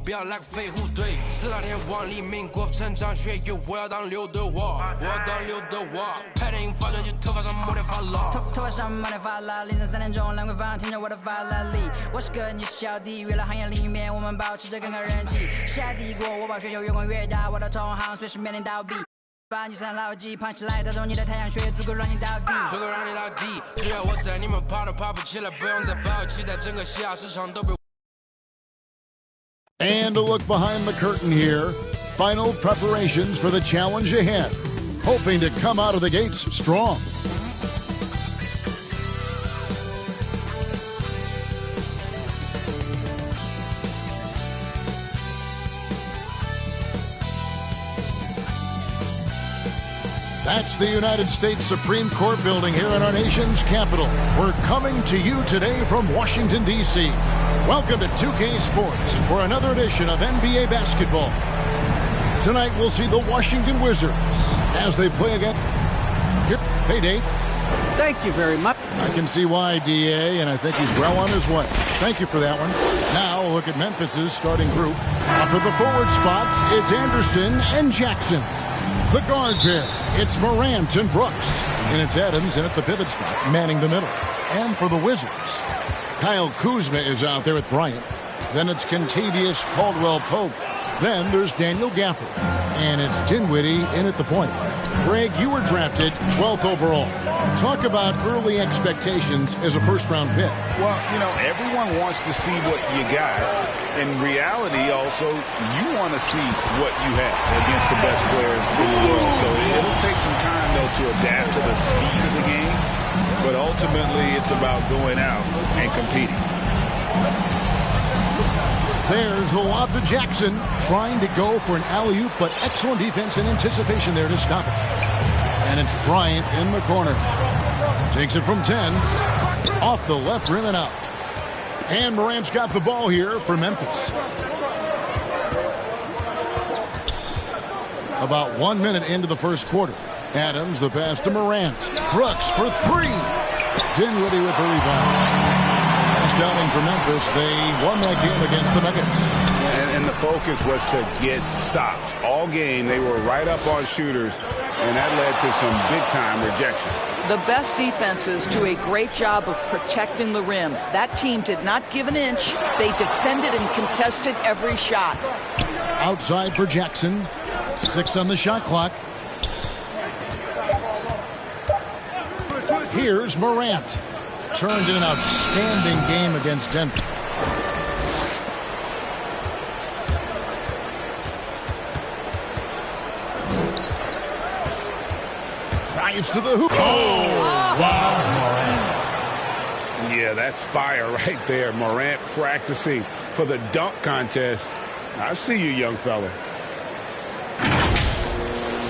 不要来个废物队，4大天王黎明，国父成长学友，我要当刘德华，我要当刘德华，拍电影发专辑，头发上抹点发蜡，头发上抹点发蜡，凌晨3点钟，兰桂坊，听着我的法拉利，我是个你是小弟，娱乐行业里面，我们保持着更高人气，下帝国，我把全球越滚越大，我的同行随时面临倒闭。把你身牢记，胖起来打中你的太阳穴，足够让你倒地，足够让你倒地。只要我在，你们跑都跑不起来，不用再抱期待，整个西亚市场都被。And a look behind the curtain here. Final preparations for the challenge ahead. Hoping to come out of the gates strong. That's the United States Supreme Court building here in our nation's capital. We're coming to you today from Washington, D.C. Welcome to 2K Sports for another edition of NBA basketball. Tonight we'll see the Washington Wizards as they play again. Here, hey Dave. Thank you very much. I can see why, D.A., and I think he's well on his way. Thank you for that one. Now we'll look at Memphis's starting group. Up at the forward spots, it's Anderson and Jackson. The guard pair, it's Morant and Brooks. And it's Adams in at the pivot spot, manning the middle. And for the Wizards, Kyle Kuzma is out there with Bryant. Then it's Kentavious Caldwell-Pope. Then there's Daniel Gafford. And it's Dinwiddie in at the point. Greg, you were drafted 12th overall. Talk about early expectations as a first-round pick. Well, you know, everyone wants to see what you got. In reality, also, you want to see what you have against the best players in the world. So it'll take some time, though, to adapt to the speed of the game. But ultimately, it's about going out and competing. There's the lob to Jackson, trying to go for an alley-oop, but excellent defense and anticipation there to stop it. And it's Bryant in the corner. Takes it from 10. Off the left rim and out. And Morant's got the ball here for Memphis. About 1 minute into the first quarter. Adams, the pass to Morant. Brooks for three. Dinwiddie with the rebound. Downing for Memphis. They won that game against the Nuggets. And the focus was to get stops. All game, they were right up on shooters, and that led to some big-time rejections. The best defenses do a great job of protecting the rim. That team did not give an inch. They defended and contested every shot. Outside for Jackson. 6 on the shot clock. Here's Morant. Turned in an outstanding game against Denver. Drives to the hoop. Oh, wow. Yeah, that's fire right there. Morant practicing for the dunk contest. I see you, young fella.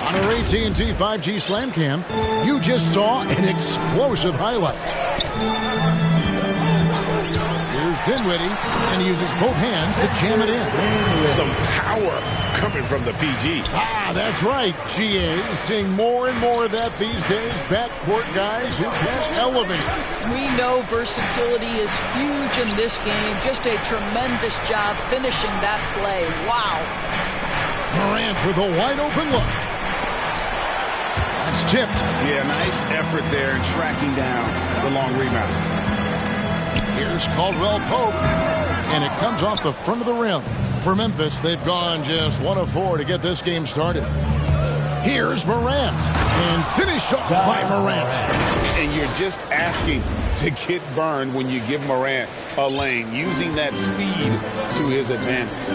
On our AT&T 5G Slam Cam, you just saw an explosive highlight. Here's Dinwiddie, and he uses both hands to jam it in. Some power coming from the PG. Ah, that's right, GA. Seeing more and more of that these days. Backcourt guys who can elevate. We know versatility is huge in this game. Just a tremendous job finishing that play. Wow. Morant with a wide open look. That's tipped. Yeah, nice effort there in tracking down the long rebound. Here's Caldwell-Pope, and it comes off the front of the rim. For Memphis, they've gone just 1 of 4 to get this game started. Here's Morant, and finished off by Morant. And you're just asking to get burned when you give Morant a lane, using that speed to his advantage.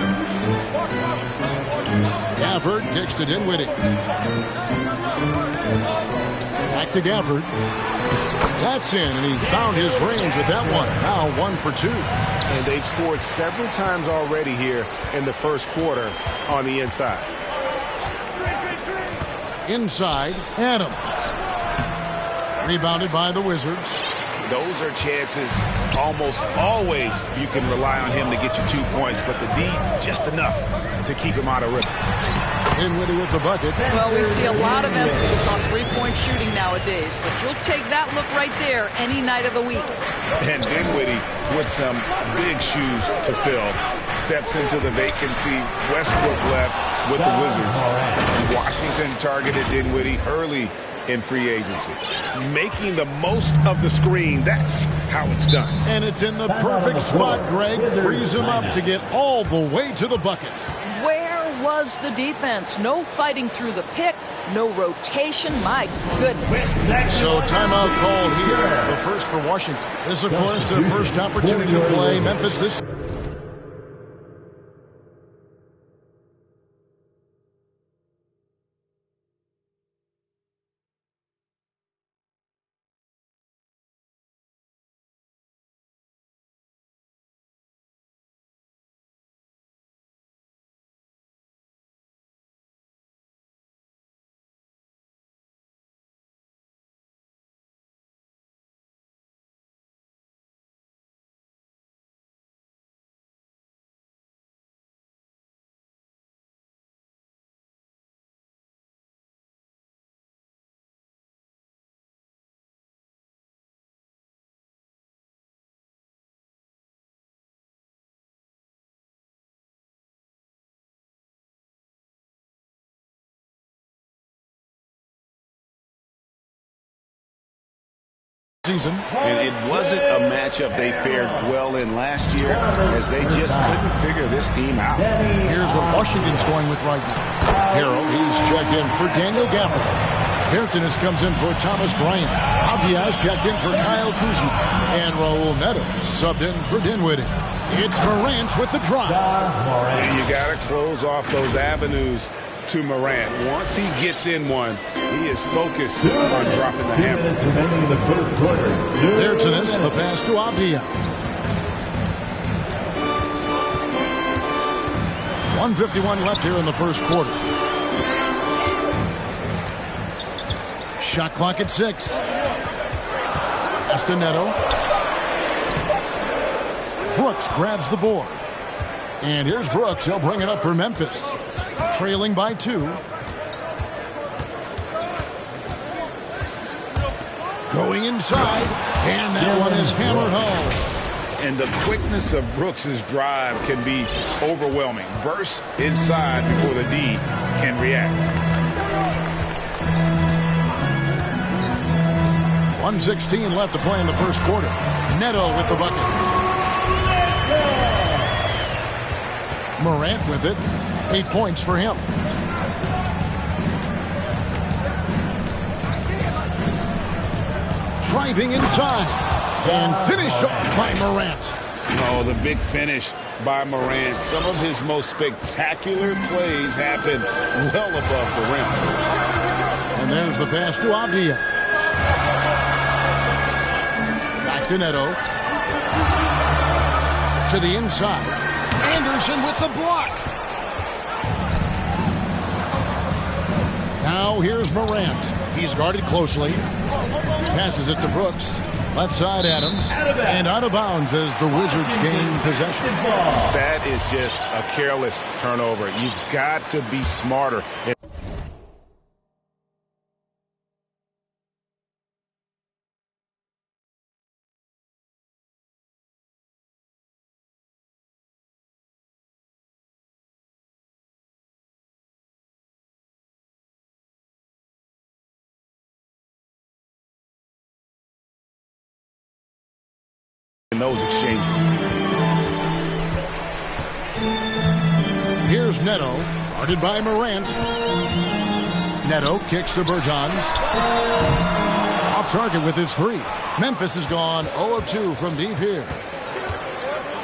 Gafford kicks to Dinwiddie. Back to Gafford. That's in, and he found his range with that one. Now 1 for 2. And they've scored several times already here in the first quarter on the inside. Inside, Adams. Rebounded by the Wizards. Those are chances almost always you can rely on him to get you 2 points, but the D just enough to keep him out of rhythm. Dinwiddie with the bucket. Well, we see a lot of emphasis on three-point shooting nowadays, but you'll take that look right there any night of the week. And Dinwiddie with some big shoes to fill. steps into the vacancy. Westbrook left with the Wizards. Washington targeted Dinwiddie early in free agency. Making the most of the screen, that's how it's done. And it's in the perfect spot, Greg. Frees him up to get all the way to the bucket. Where was the defense? No fighting through the pick, no rotation. My goodness. So timeout called here, the first for Washington. This, of course, their first opportunity to play Memphis this season. And it wasn't a matchup they fared well in last year, as they just couldn't figure this team out. Here's what Washington's going with right now. Harrell, he's checked in for Daniel Gafford. Bertans comes in for Thomas Bryant. Abdias checked in for Kyle Kuzma. And Raul Neto subbed in for Dinwiddie. It's Morant with the drop. And you got to close off those avenues to Morant. Once he gets in one, he is focused on dropping the hammer. Bertans, the pass to Abdias. 1:51 left here in the first quarter. Shot clock at 6. Neto. Brooks grabs the board. And here's Brooks. He'll bring it up for Memphis. Trailing by 2. Going inside. And that one is hammered home. And the quickness of Brooks' drive can be overwhelming. Burst inside before the D can react. 1:16 left to play in the first quarter. Neto with the bucket. Morant with it. 8 points for him. Driving inside. And finished off by Morant. Oh, the big finish by Morant. Some of his most spectacular plays happen well above the rim. And there's the pass to Abdias. Back to Neto. To the inside. Anderson with the block. Now here's Morant. He's guarded closely. Passes it to Brooks. Left side Adams. And out of bounds as the Wizards gain possession. That is just a careless turnover. You've got to be smarter. In those exchanges. Here's Neto, guarded by Morant. Neto kicks to Bertans. Off target with his 3. Memphis has gone 0 of 2 from deep here.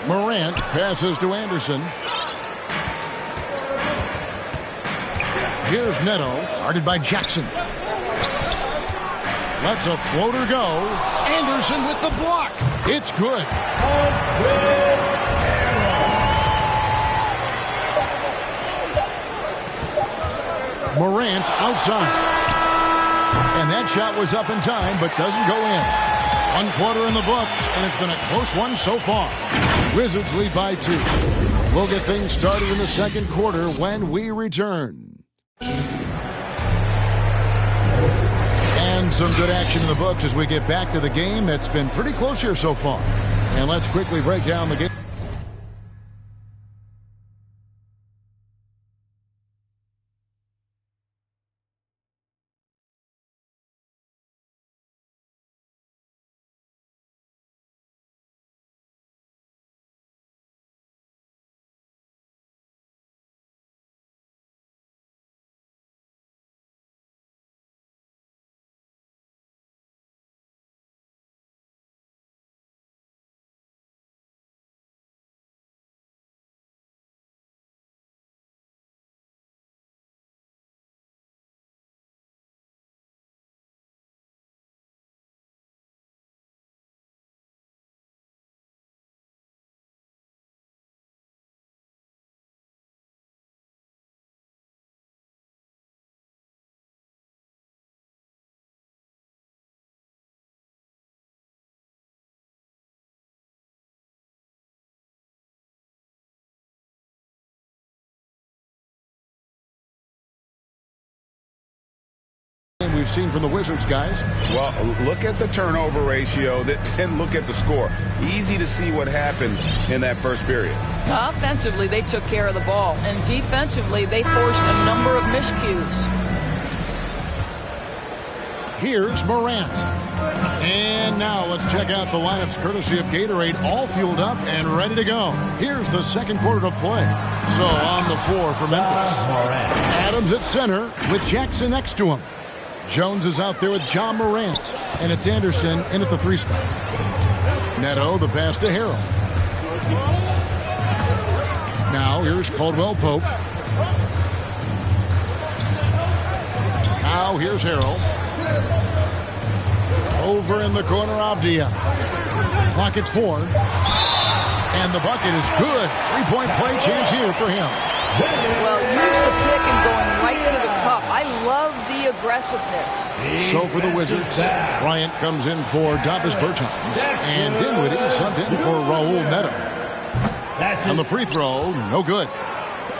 Morant passes to Anderson. Here's Neto, guarded by Jackson. Lets a floater go. Anderson with the block. It's good. Morant outside. And that shot was up in time, but doesn't go in. 1 quarter in the books, and it's been a close one so far. Wizards lead by 2. We'll get things started in the second quarter when we return. And some good action in the books as we get back to the game that's been pretty close here so far. And let's quickly break down the game. we've seen from the Wizards, guys. Well, look at the turnover ratio, then look at the score. Easy to see what happened in that first period. Offensively, they took care of the ball, and defensively, they forced a number of miscues. Here's Morant. And now let's check out the lineups courtesy of Gatorade, all fueled up and ready to go. Here's the second quarter of play. So on the floor for Memphis. Adams at center with Jackson next to him. Jones is out there with John Morant. And it's Anderson in at the 3 spot. Neto, the pass to Harrell. Now here's Caldwell Pope. Now here's Harrell. Over in the corner, Avdia. Clock at 4. And the bucket is good. 3-point play chance here for him. Well, use the pick and going right to the cup. I love the aggressiveness. So for the Wizards, Bryant comes in for Davis Bertans. And Dinwiddie subbed in for Raul Neto. On the free throw, no good.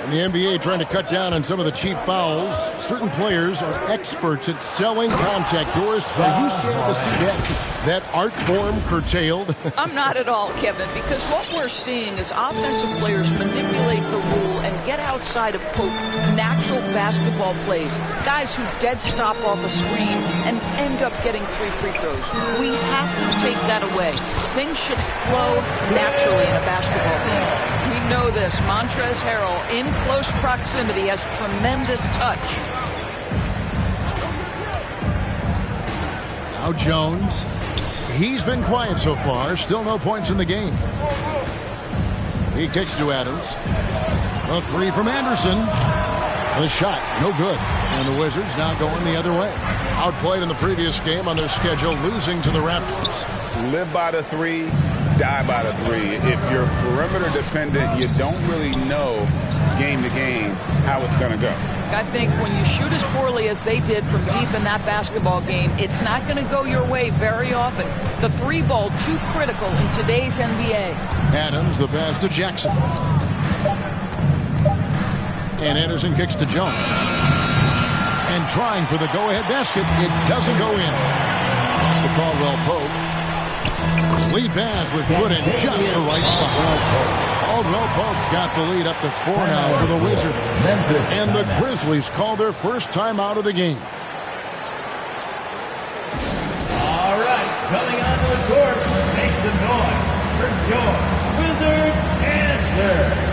And the NBA trying to cut down on some of the cheap fouls. Certain players are experts at selling contact. Doris, are you sad to see that art form curtailed? I'm not at all, Kevin, because what we're seeing is offensive players manipulate the rule and get outside of, quote, natural basketball plays. Guys who dead stop off a screen and end up getting 3 free throws. We have to take that away. Things should flow naturally in a basketball game. We know this. Montrezl Harrell in close proximity has tremendous touch. Now Jones. He's been quiet so far. Still no points in the game. He kicks to Adams. A 3 from Anderson. The shot, no good. And the Wizards now going the other way. Outplayed in the previous game on their schedule, losing to the Raptors. Live by the 3, die by the 3. If you're perimeter dependent, you don't really know game to game how it's going to go. I think when you shoot as poorly as they did from deep in that basketball game, it's not going to go your way very often. The 3 ball too critical in today's NBA. Adams, the pass to Jackson. And Anderson kicks to Jones. And trying for the go-ahead basket, it doesn't go in. Pass to Caldwell Pope. Lead pass was put in just the right spot. Caldwell Pope's got the lead up to 4 now for the Wizards. And the Grizzlies call their first time out of the game. All right, coming onto the court, make some noise for your Wizards answer.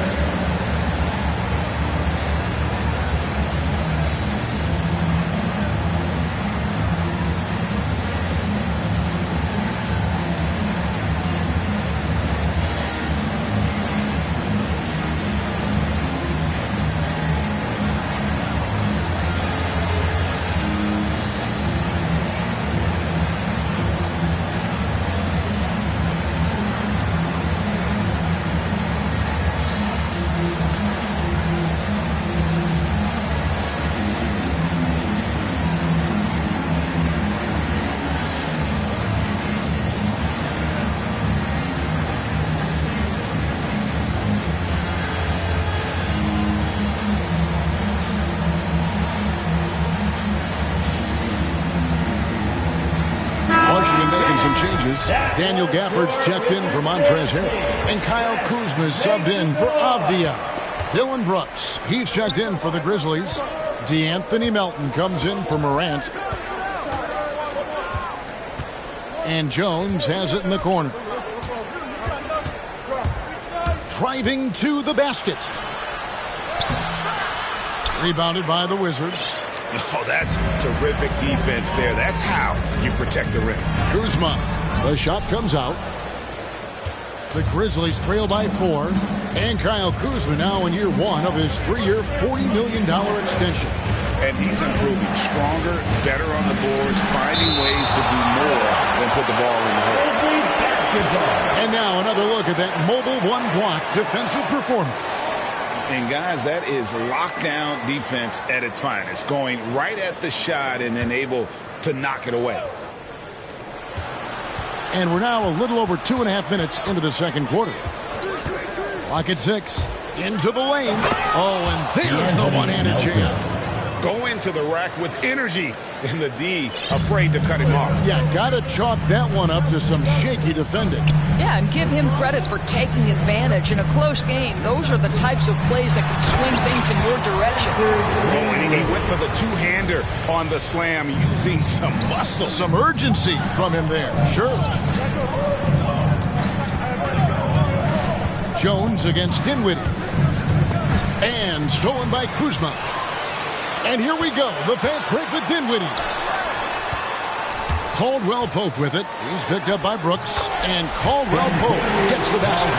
Some changes. Daniel Gafford's checked in for Montrezl Harrell. And Kyle Kuzma's subbed in for Avdia. Dylan Brooks, he's checked in for the Grizzlies. DeAnthony Melton comes in for Morant. And Jones has it in the corner. Driving to the basket. Rebounded by the Wizards. Oh, that's terrific defense there. That's how you protect the rim. Kuzma. The shot comes out. The Grizzlies trail by 4. And Kyle Kuzma now in year 1 of his 3-year, $40 million extension. And he's improving. Stronger, better on the boards, finding ways to do more than put the ball in the hole. And now another look at that mobile one-block defensive performance. And, guys, that is lockdown defense at its finest. Going right at the shot and then able to knock it away. And we're now a little over 2.5 minutes into the second quarter. Clock at 6. Into the lane. Oh, and there's the one-handed jam. go into the rack with energy, and the D afraid to cut him off. Yeah, got to chalk that one up to some shaky defending. Yeah, and give him credit for taking advantage in a close game. Those are the types of plays that can swing things in your direction. Oh, and he went for the two-hander on the slam using some muscle. Some urgency from him there, sure. Jones against Dinwiddie. And stolen by Kuzma. And here we go. The fast break with Dinwiddie. Caldwell Pope with it. He's picked up by Brooks. And Caldwell Pope gets the basket.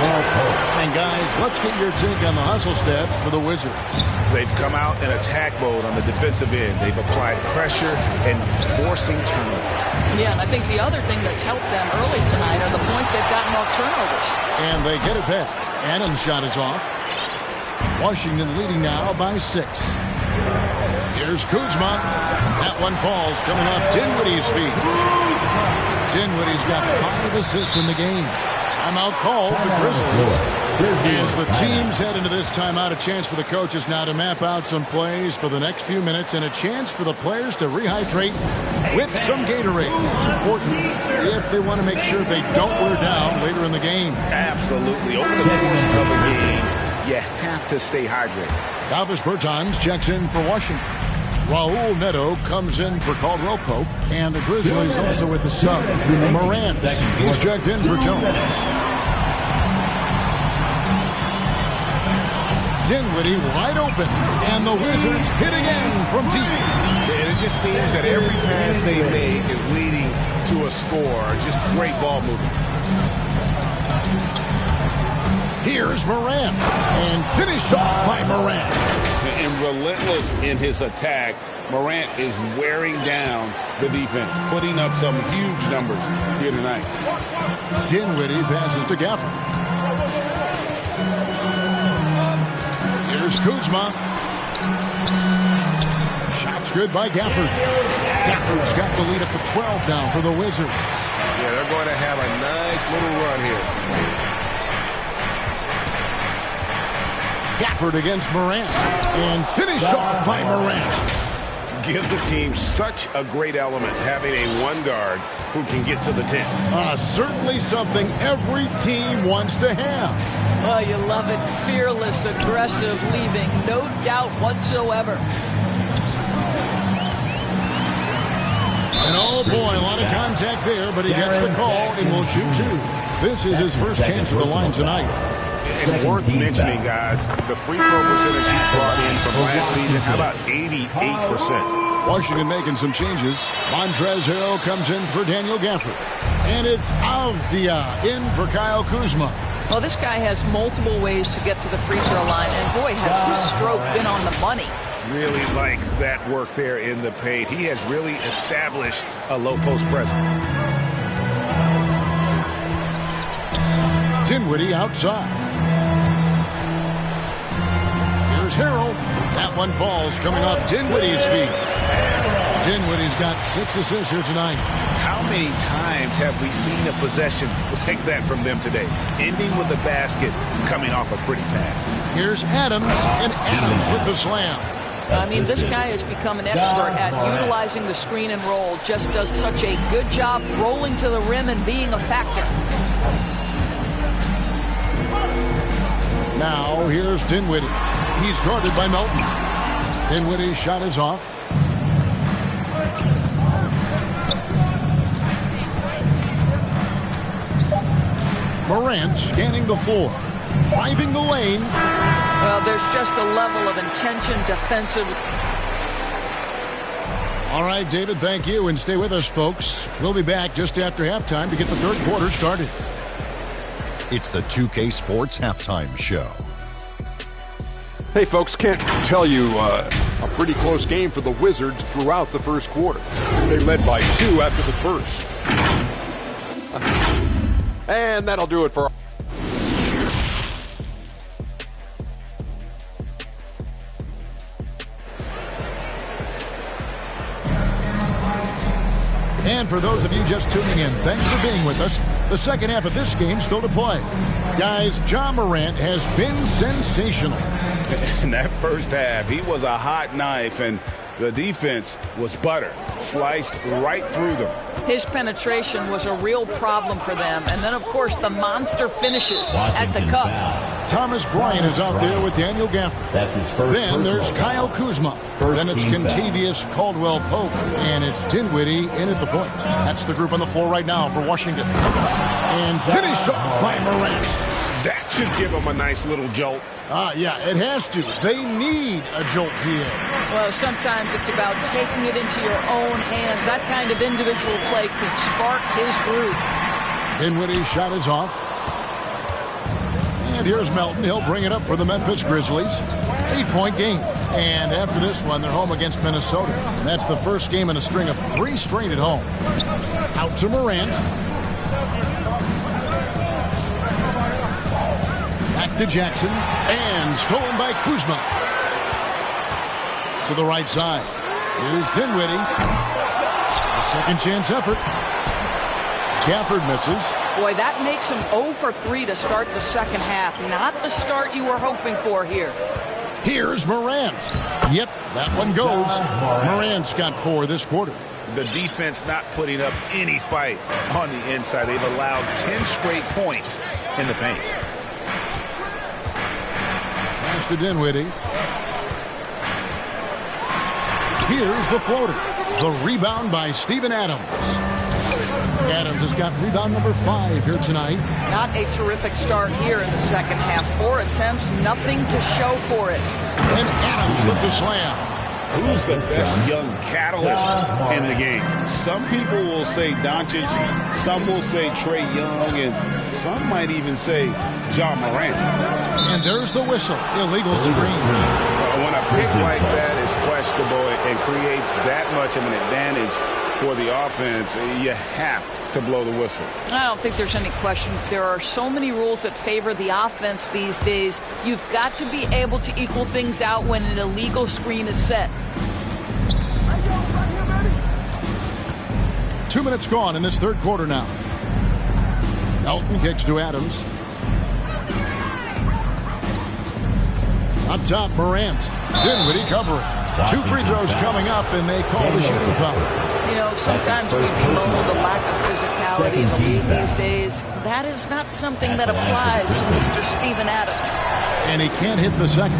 And guys, let's get your take on the hustle stats for the Wizards. They've come out in attack mode on the defensive end. They've applied pressure and forcing turnovers. Yeah, and I think the other thing that's helped them early tonight are the points they've gotten off turnovers. And they get it back. Adams' shot is off. Washington leading now by 6. Here's Kuzma. That one falls, coming off Dinwiddie's feet. Dinwiddie's got 5 assists in the game. Timeout called the Grizzlies. As the teams head into this timeout, a chance for the coaches now to map out some plays for the next few minutes and a chance for the players to rehydrate with some Gatorade. It's important if they want to make sure they don't wear down later in the game. Absolutely. Over the course of a game, you have to stay hydrated. Davis Bertans checks in for Washington. Raul Neto comes in for Caldwell Pope. And the Grizzlies also with the sub. Morant, he's checked in for Jones. Dinwiddie wide open. And the Wizards hit again from deep. And it just seems that every pass they make is leading to a score. Just great ball movement. Here's Morant. And finished off by Morant. And relentless in his attack, Morant is wearing down the defense, putting up some huge numbers here tonight. Dinwiddie passes to Gafford. Here's Kuzma. Shots good by Gafford. Gafford's got the lead up to 12 now for the Wizards. Yeah, they're going to have a nice little run here. Gafford against Morant. And finished off by Morant. Gives the team such a great element having a one guard who can get to the 10. Certainly something every team wants to have. Oh, you love it. Fearless, aggressive, leaving no doubt whatsoever. And oh boy, a lot of contact there, but he gets the call and will shoot 2. This is his first chance at the line tonight. And worth mentioning, guys, the free throw percentage he brought in from last season, how about 88%? Washington making some changes. Montrezl Harrell comes in for Daniel Gafford. And it's Avdia in for Kyle Kuzma. Well, this guy has multiple ways to get to the free throw line, and boy, has his stroke been on the money. Really like that work there in the paint. He has really established a low post presence. Dinwiddie outside. Here's Harrell. That one falls, coming off Dinwiddie's feet. Dinwiddie's got 6 assists here tonight. How many times have we seen a possession like that from them today? Ending with a basket, coming off a pretty pass. Here's Adams, and Adams with the slam. I mean, this guy has become an expert at utilizing the screen and roll. Just does such a good job rolling to the rim and being a factor. Now, here's Dinwiddie. He's guarded by Melton. Dinwiddie's shot is off. Morant scanning the floor. Driving the lane. Well, there's just a level of intention defensive. All right, David, thank you. And stay with us, folks. We'll be back just after halftime to get the third quarter started. It's the 2K Sports Halftime Show. Hey, folks, can't tell you a pretty close game for the Wizards throughout the first quarter. They led by 2 after the first. And that'll do it for... And for those of you just tuning in, thanks for being with us. The second half of this game still to play. Guys, Ja Morant has been sensational. In that first half, he was a hot knife, and The defense was butter, sliced right through them. His penetration was a real problem for them. And then, of course, the monster finishes at the cup. Thomas Bryant is out there with Daniel Gafford. That's his first. Then there's Kyle Kuzma. Then it's Contavious Caldwell-Pope. And it's Dinwiddie in at the point. That's the group on the floor right now for Washington. And finished up by Morant. That should give them a nice little jolt. Yeah, it has to. They need a jolt here. Well, sometimes it's about taking it into your own hands. That kind of individual play could spark his group. Dinwiddie's shot is off. And here's Melton. He'll bring it up for the Memphis Grizzlies. 8-point game. And after this one, they're home against Minnesota. And that's the first game in a string of 3 straight at home. Out to Morant. Back to Jackson. And stolen by Kuzma. To the right side. Here's Dinwiddie. A second chance effort. Gafford misses. Boy, that makes him 0 for 3 to start the second half. Not the start you were hoping for here. Here's Morant. Yep, that one goes. Morant's got 4 this quarter. The defense not putting up any fight on the inside. They've allowed 10 straight points in the paint. Pass to Dinwiddie. Here's the floater. The rebound by Steven Adams. Adams has got rebound number 5 here tonight. Not a terrific start here in the second half. 4 attempts, nothing to show for it. And Adams with the slam. Who's the best young catalyst in the game? Some people will say Doncic, some will say Trae Young, and some might even say Ja Morant. And there's the whistle. Illegal screen. When a pick like that is questionable and creates that much of an advantage for the offense, you have to blow the whistle. I don't think there's any question. There are so many rules that favor the offense these days. You've got to be able to equal things out when an illegal screen is set. 2 minutes gone in this third quarter now. Elton kicks to Adams. Up top, Morant. Dinwiddie covering. 2 free throws coming up, and they call the shooting foul. You know, sometimes we bemoan the lack of physicality in the league these days. That is not something that applies to Mr. Steven Adams. And he can't hit the second.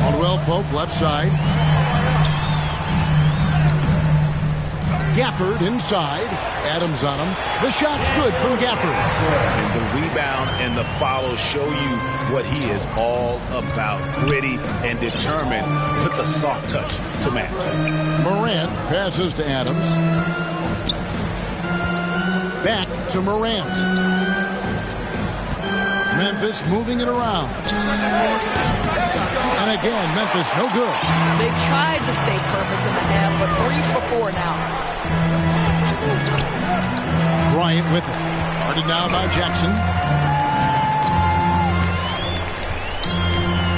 Caldwell-Pope left side. Gafford inside. Adams on him. The shot's good from Gafford. And the rebound and the follow show you what he is all about. Gritty and determined with a soft touch to match. Morant passes to Adams. Back to Morant. Memphis moving it around. And again, Memphis no good. They tried to stay perfect in the half, but 3 for 4 now. Bryant with it. Guarded now by Jackson.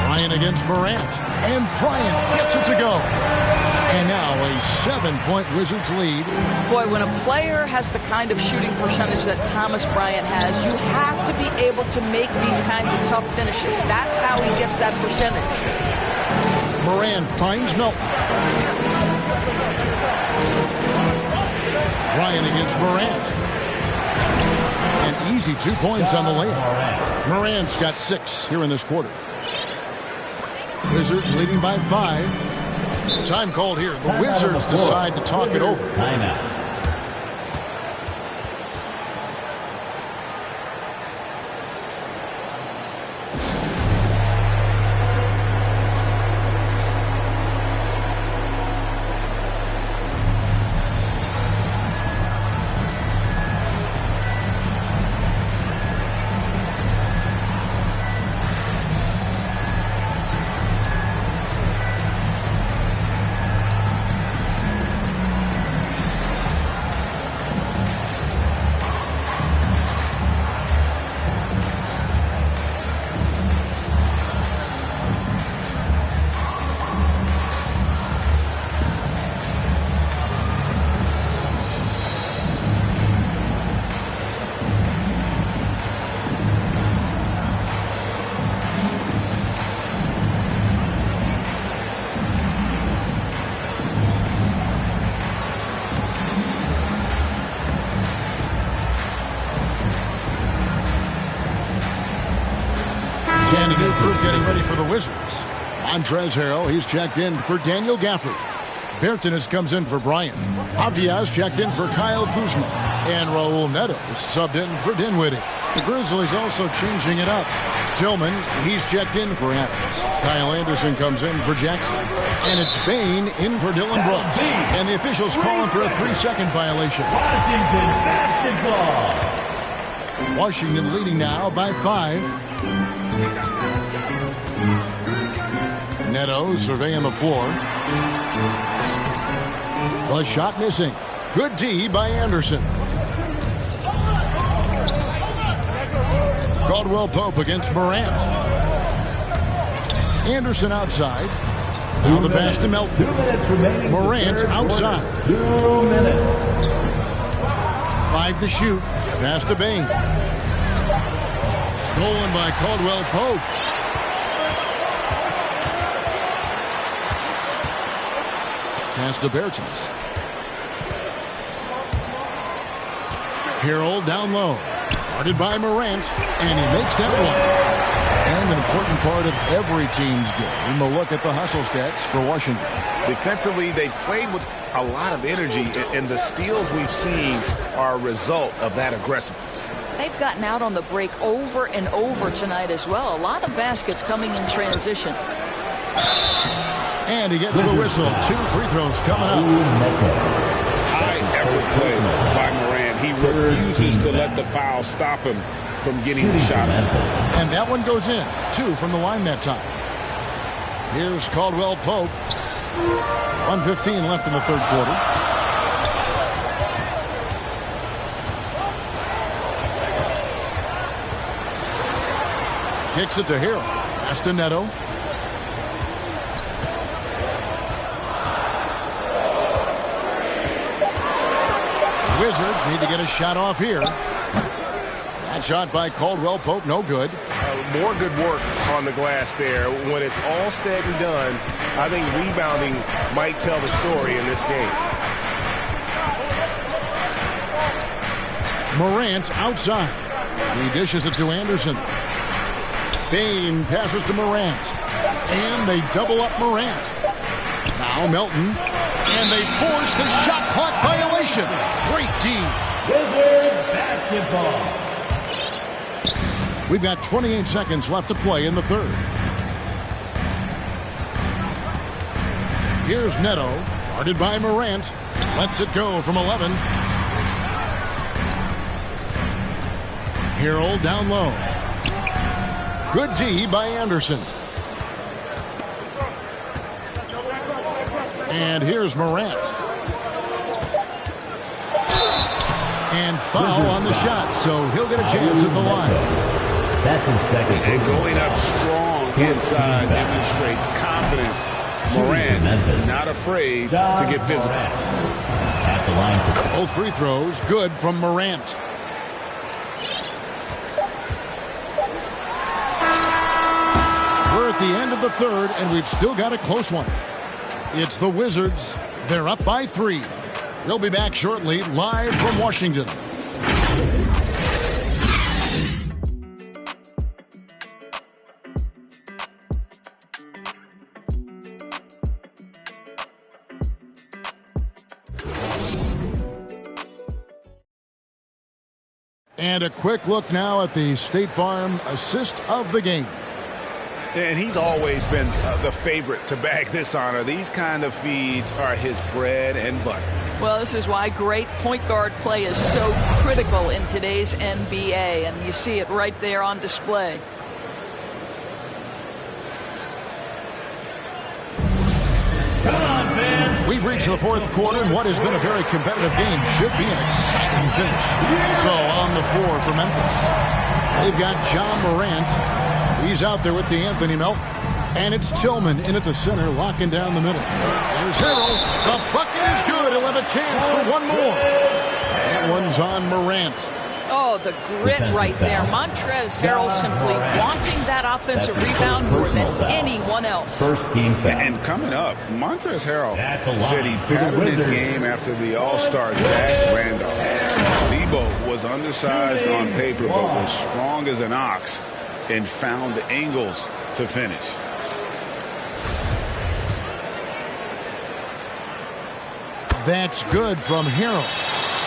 Bryant against Morant. And Bryant gets it to go. And now a 7-point Wizards lead. Boy, when a player has the kind of shooting percentage that Thomas Bryant has, you have to be able to make these kinds of tough finishes. That's how he gets that percentage. Morant finds Melton. Bryant against Morant. An easy 2 points on the layup. Morant's got 6 here in this quarter. Wizards leading by 5. Time called here. The Wizards decide to talk it over. Timeout. And a new group getting ready for the Wizards. Montrezl Harrell, he's checked in for Daniel Gafford. Bertanis comes in for Bryant. Avdiaz checked in for Kyle Kuzma. And Raul Neto subbed in for Dinwiddie. The Grizzlies also changing it up. Tillman, he's checked in for Adams. Kyle Anderson comes in for Jackson. And it's Bane in for Dylan Brooks. And the officials calling for a 3-second violation. Washington basketball. Washington leading now by 5. Neto surveying the floor. The shot missing. Good D by Anderson. Caldwell Pope against Morant. Anderson outside. Now the pass to Melton. Morant outside. 2 minutes. 5 to shoot. Pass to Bane. Stolen by Caldwell Pope. Pass to Bertans. Harrell down low. Guarded by Morant. And he makes that one. And an important part of every team's game. A look at the hustle stats for Washington. Defensively, they've played with a lot of energy, and the steals we've seen are a result of that aggressiveness. They've gotten out on the break over and over tonight as well. A lot of baskets coming in transition. And he gets the whistle. 2 free throws coming up. High effort play by Morant. He refuses to let the foul stop him from getting the shot. And that one goes in. 2 from the line that time. Here's Caldwell Pope. 1:15 left in the third quarter. Kicks it to Harrell. Pass to Neto. Wizards need to get a shot off here. That shot by Caldwell Pope, no good. More good work on the glass there. When it's all said and done, I think rebounding might tell the story in this game. Morant outside. He dishes it to Anderson. Bane passes to Morant. And they double up Morant. Now Melton. And they force the shot clock violation. Great D. Wizards basketball. We've got 28 seconds left to play in the third. Here's Neto, guarded by Morant. Lets it go from 11. Harrell down low. Good D by Anderson. And here's Morant. And foul on the shot, so he'll get a chance at the line. That's his second. And going up strong inside demonstrates confidence. Morant not afraid to get physical. At the line for both free throws, good from Morant. We're at the end of the third, and we've still got a close one. It's the Wizards. They're up by 3. They'll be back shortly, live from Washington. And a quick look now at the State Farm assist of the game. And he's always been the favorite to bag this honor. These kind of feeds are his bread and butter. Well, this is why great point guard play is so critical in today's NBA, and you see it right there on display. Come on, fans. We've reached the fourth quarter, and what has been a very competitive game should be an exciting finish. So on the floor for Memphis, they've got John Morant. He's out there with the Anthony Melton. And it's Tillman in at the center, locking down the middle. There's Harrell. The bucket is good. He'll have a chance for one more. That one's on Morant. Oh, the grit right there. Montrezl Harrell simply wanting that offensive rebound more than anyone else. First team foul. And coming up, Montrezl Harrell said he patterned his game after the All-Star Zach Randolph. Zebo was undersized on paper, but was strong as an ox and found the angles to finish. That's good from Harrell.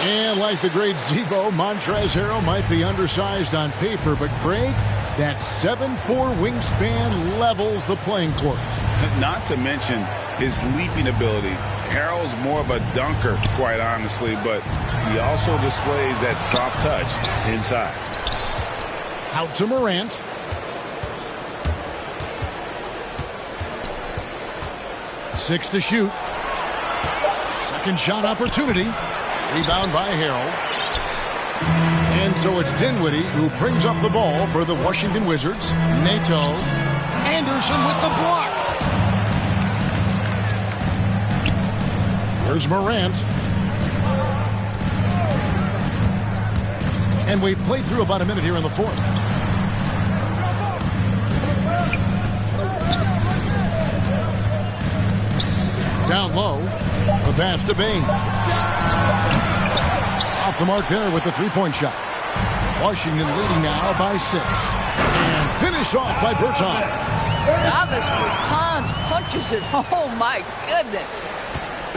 And like the great Zebo, Montrezl Harrell might be undersized on paper, but Greg, that 7'4" wingspan levels the playing court. Not to mention his leaping ability. Harrell's more of a dunker, quite honestly, but he also displays that soft touch inside. Out to Morant. Six to shoot. Second shot opportunity. Rebound by Harrell. And so it's Dinwiddie who brings up the ball for the Washington Wizards. Nato. Anderson with the block. Here's Morant. And we've played through about a minute here in the fourth. Down low. The pass to Bain. Off the mark there with the three-point shot. Washington leading now by 6. And finished off by Bertans. Davis Bertans punches it. Oh, my goodness.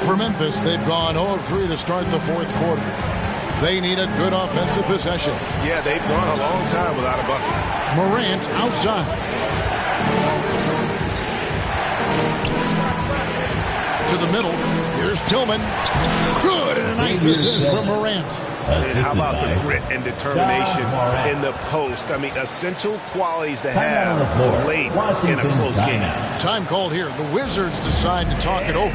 For Memphis, they've gone 0 of 3 to start the fourth quarter. They need a good offensive possession. Yeah, they've gone a long time without a bucket. Morant outside. To the middle. Here's Tillman. Good, and a nice assist from Morant. And how about the grit and determination in the post? I mean, essential qualities to have late in a close game. Time called here. The Wizards decide to talk it over.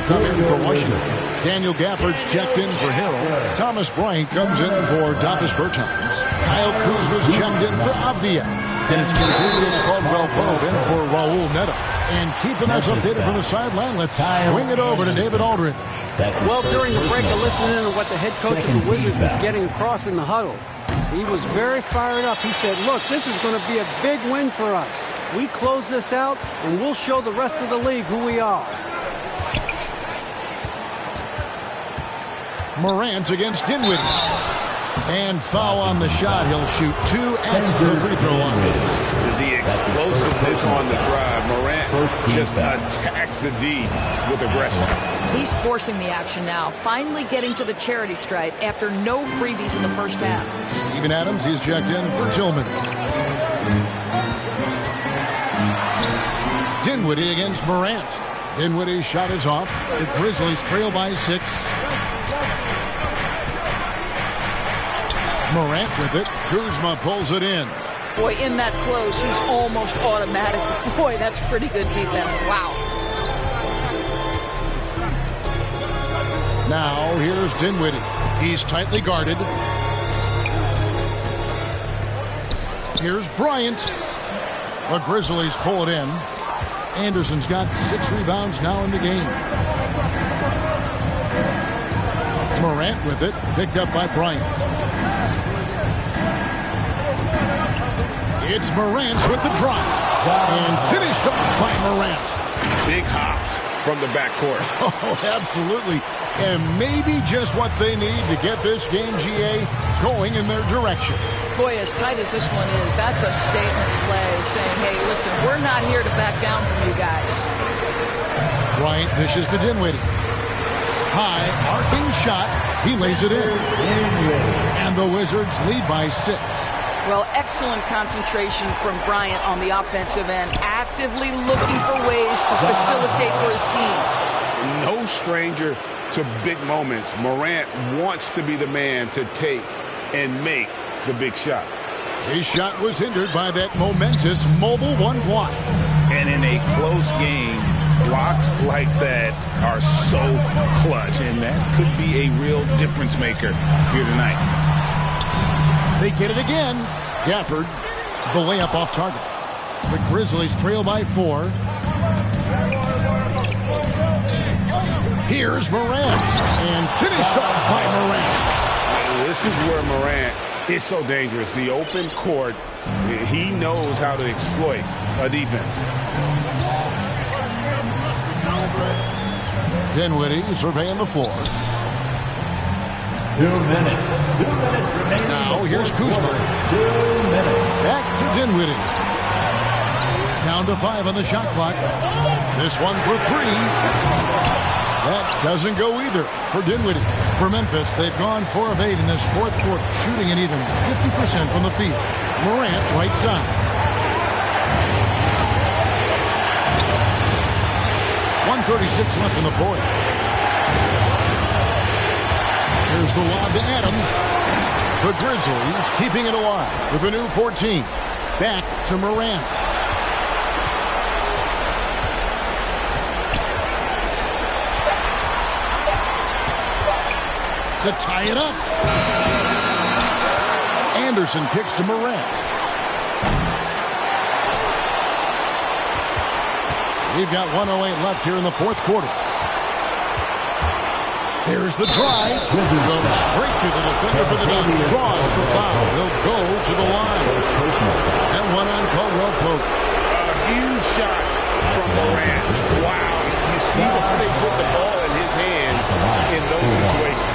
Come in for Washington. Daniel Gafford's checked in for Harrell. Thomas Bryant comes in for Davis Bertans. Kyle Kuzma's checked in for Avdia. And it's Kentavious Caldwell-Pope in for Raul Neto. And keeping us updated from the sideline, let's swing it over to David Aldridge. Well, during the break, I listened in to what the head coach of the Wizards was getting across in the huddle. He was very fired up. He said, look, this is going to be a big win for us. We close this out, and we'll show the rest of the league who we are. Morant against Dinwiddie. And foul on the shot. He'll shoot 2 at the free throw line. The explosiveness on the drive. Morant just attacks the D with aggression. He's forcing the action now, finally getting to the charity stripe after no freebies in the first half. Steven Adams, he's checked in for Tillman. Dinwiddie against Morant. Dinwiddie's shot is off. The Grizzlies trail by 6. Morant with it. Kuzma pulls it in. Boy, in that close, he's almost automatic. Boy, that's pretty good defense. Wow. Now, here's Dinwiddie. He's tightly guarded. Here's Bryant. The Grizzlies pull it in. Anderson's got 6 rebounds now in the game. Morant with it. Picked up by Bryant. It's Morant with the drive. And finished off by Morant. Big hops from the backcourt. Oh, absolutely. And maybe just what they need to get this game, GA, going in their direction. Boy, as tight as this one is, that's a statement play saying, hey, listen, we're not here to back down from you guys. Bryant dishes to Dinwiddie. High, arcing shot. He lays it in. And the Wizards lead by 6. Well, excellent concentration from Bryant on the offensive end, actively looking for ways to facilitate for his team. No stranger to big moments. Morant wants to be the man to take and make the big shot. His shot was hindered by that momentous mobile 1 block. And in a close game, blocks like that are so clutch, and that could be a real difference maker here tonight. They get it again. Gafford, the layup off target. The Grizzlies trail by 4. Here's Morant, and finished off by Morant. This is where Morant is so dangerous. The open court, he knows how to exploit a defense. Dinwiddie surveying the floor. 2 minutes. 2 minutes remaining. Now here's Kuzma. 2 minutes. Back to Dinwiddie. Down to 5 on the shot clock. This one for 3. That doesn't go either for Dinwiddie. For Memphis, they've gone 4 of 8 in this fourth quarter, shooting an even 50% from the field. Morant right side. 1:36 left in the fourth. Here's the lob to Adams. The Grizzlies keeping it alive with a new 14. Back to Morant. To tie it up. Anderson kicks to Morant. We've got 1:08 left here in the fourth quarter. There's the drive. Goes straight to the defender for the dunk. Draws the foul. He'll go to the line. And one on Caldwell Pope. A huge shot from Morant. Wow. You see why they put the ball in his hands in those situations.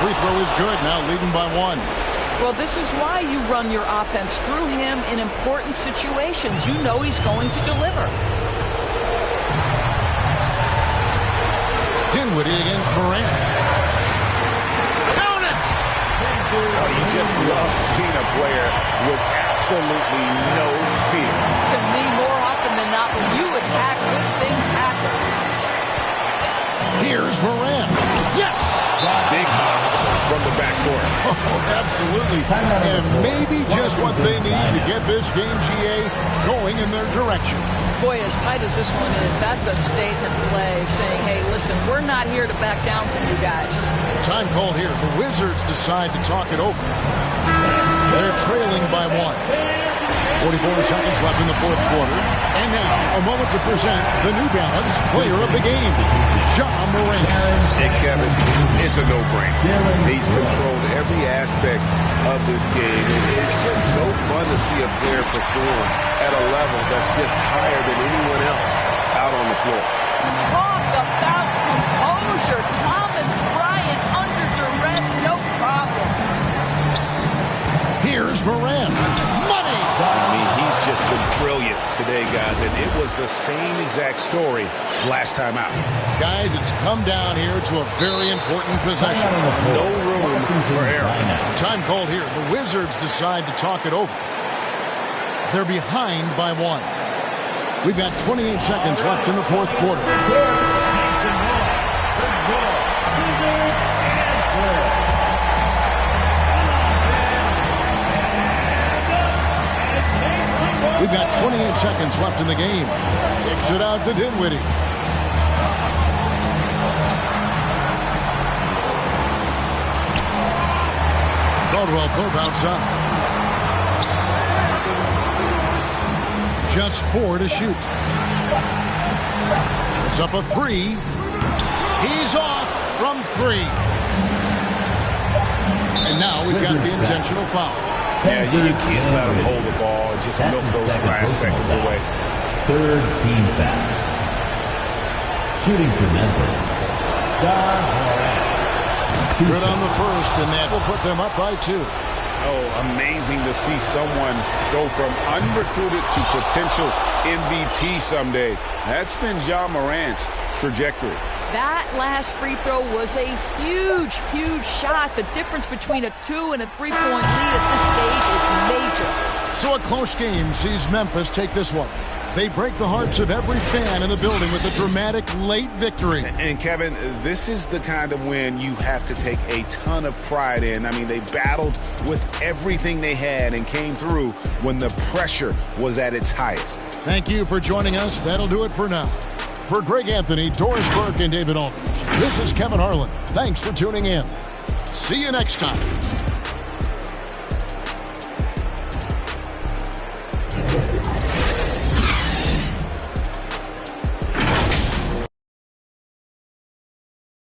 Free throw is good, now leading by 1. Well, this is why you run your offense through him in important situations. You know he's going to deliver. Dinwiddie against Morant. Count it! Oh, you just love seeing a player with absolutely no fear. To me, more often than not, when you attack, good things happen. Here's Morant. Yes! Big hops from the backcourt. Oh, absolutely. And maybe just what they need to get this game, GA, going in their direction. Boy, as tight as this one is, that's a statement play saying, hey, listen, we're not here to back down from you guys. Time called here. The Wizards decide to talk it over. They're trailing by 1. 44 seconds left in the fourth quarter. And now, a moment to present the New Balance Player of the Game, Ja Morant. Hey, Kevin, it's a no-brainer. He's controlled every aspect of this game. And it's just so fun to see a player perform at a level that's just higher than anyone else out on the floor. Talk about composure. Thomas Bryant under duress, no problem. Here's Morant. Money! I mean, he's just been brilliant today, guys, and it was the same exact story last time out. Guys, it's come down here to a very important possession. No room for error. Time called here. The Wizards decide to talk it over. They're behind by 1. We've got 28 seconds left in the fourth quarter. We've got 28 seconds left in the game. Kicks it out to Dinwiddie. Caldwell Pope outside. Just 4 to shoot. It's up a 3. He's off from 3. And now we've got the intentional foul. Yeah, you can't let him hold the ball and just milk those last seconds away. Third team foul. Shooting for Memphis, Ja Morant. Good on the first, and that will put them up by 2. Oh, amazing to see someone go from unrecruited to potential MVP someday. That's been Ja Morant's trajectory. That last free throw was a huge, huge shot. The difference between a 2 and a 3-point lead at this stage is major. So a close game sees Memphis take this one. They break the hearts of every fan in the building with a dramatic late victory. And Kevin, this is the kind of win you have to take a ton of pride in. I mean, they battled with everything they had and came through when the pressure was at its highest. Thank you for joining us. That'll do it for now. For Greg Anthony, Doris Burke, and David Aldridge, this is Kevin Harlan. Thanks for tuning in. See you next time.